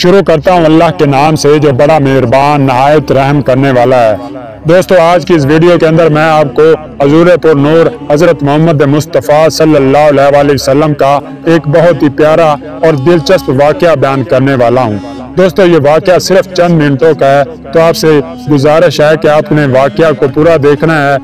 شروع کرتا ہوں اللہ کے نام سے جو بڑا مہربان نہایت رحم کرنے والا ہے۔ دوستو، آج کی اس ویڈیو کے اندر میں آپ کو حضور پر نور حضرت محمد مصطفیٰ صلی اللہ علیہ وسلم کا ایک بہت ہی پیارا اور دلچسپ واقعہ بیان کرنے والا ہوں۔ دوستو، یہ واقعہ صرف چند منٹوں کا ہے، تو آپ سے گزارش ہے کہ آپ نے واقعہ کو پورا دیکھنا ہے،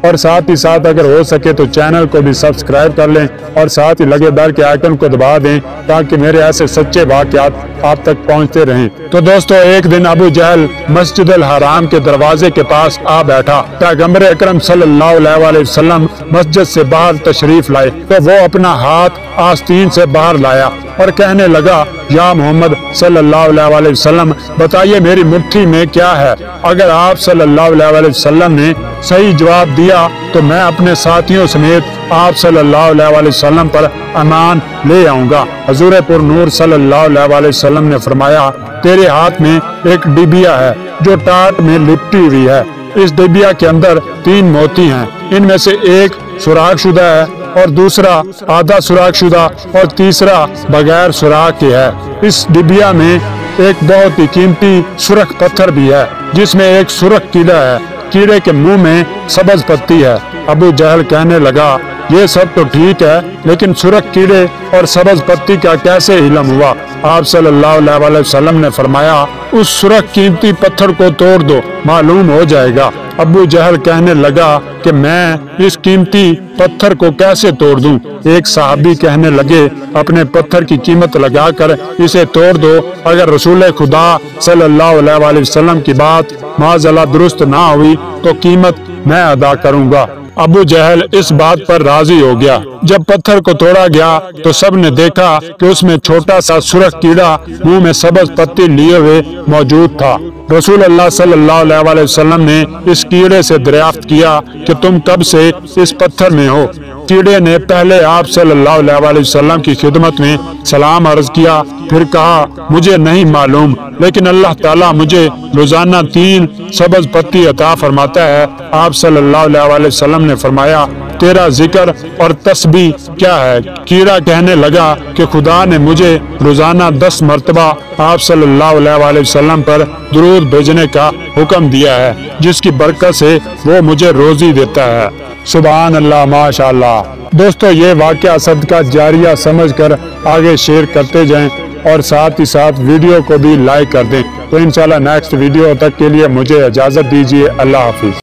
اور ساتھ ہی ساتھ اگر ہو سکے تو چینل کو بھی سبسکرائب کر لیں اور ساتھ ہی لگے بیل کے آئیکن کو دبا دیں تاکہ میرے ایسے سچے واقعات آپ تک پہنچتے رہیں۔ تو دوستو، ایک دن ابو جہل مسجد الحرام کے دروازے کے پاس آ بیٹھا۔ پیغمبر اکرم صلی اللہ علیہ وسلم مسجد سے باہر تشریف لائے تو وہ اپنا ہاتھ آستین سے باہر لایا اور کہنے لگا، یا محمد صلی اللہ علیہ وسلم، بتائیے میری مٹھی میں کیا ہے؟ اگر آپ صلی اللہ علیہ وسلم نے صحیح جواب دیا تو میں اپنے ساتھیوں سمیت آپ صلی اللہ علیہ وسلم پر امان لے آؤں گا۔ حضور پر نور صلی اللہ علیہ وسلم نے فرمایا، تیرے ہاتھ میں ایک ڈبیا ہے جو ٹاٹ میں لپٹی ہوئی ہے۔ اس ڈبیا کے اندر 3 موتی ہیں، ان میں سے ایک سوراخ شدہ ہے اور دوسرا آدھا سوراخ شدہ اور تیسرا بغیر سوراخ کے ہے۔ اس ڈبیا میں ایک بہت ہی قیمتی سرخ پتھر بھی ہے جس میں ایک سرخ کیڑا ہے، کیڑے کے منہ میں سبز پتی ہے۔ ابو جہل کہنے لگا، یہ سب تو ٹھیک ہے، لیکن سرخ کیڑے اور سبز پتی کا کیسے علم ہوا؟ آپ صلی اللہ علیہ وسلم نے فرمایا، اس سرخ قیمتی پتھر کو توڑ دو، معلوم ہو جائے گا۔ ابو جہل کہنے لگا کہ میں اس قیمتی پتھر کو کیسے توڑ دوں؟ ایک صحابی کہنے لگے، اپنے پتھر کی قیمت لگا کر اسے توڑ دو، اگر رسول خدا صلی اللہ علیہ وسلم کی بات معاذاللہ درست نہ ہوئی تو قیمت میں ادا کروں گا۔ ابو جہل اس بات پر راضی ہو گیا۔ جب پتھر کو توڑا گیا تو سب نے دیکھا کہ اس میں چھوٹا سا سرخ کیڑا منہ میں سبز پتی لیے ہوئے موجود تھا۔ رسول اللہ صلی اللہ علیہ وسلم نے اس کیڑے سے دریافت کیا کہ تم کب سے اس پتھر میں ہو؟ کیڑے نے پہلے آپ صلی اللہ علیہ وسلم کی خدمت میں سلام عرض کیا، پھر کہا، مجھے نہیں معلوم، لیکن اللہ تعالیٰ مجھے روزانہ 3 سبز پتی عطا فرماتا ہے۔ آپ صلی اللہ علیہ وسلم نے فرمایا، تیرا ذکر اور تسبیح کیا ہے؟ کیڑا کہنے لگا کہ خدا نے مجھے روزانہ 10 مرتبہ آپ صلی اللہ علیہ وسلم پر درود بھیجنے کا حکم دیا ہے، جس کی برکت سے وہ مجھے روزی دیتا ہے۔ سبحان اللہ، ماشاء اللہ۔ دوستو، یہ واقعہ صدقہ جاریہ سمجھ کر آگے شیئر کرتے جائیں اور ساتھ ہی ساتھ ویڈیو کو بھی لائک کر دیں۔ تو انشاءاللہ نیکسٹ ویڈیو تک کے لیے مجھے اجازت دیجیے۔ اللہ حافظ۔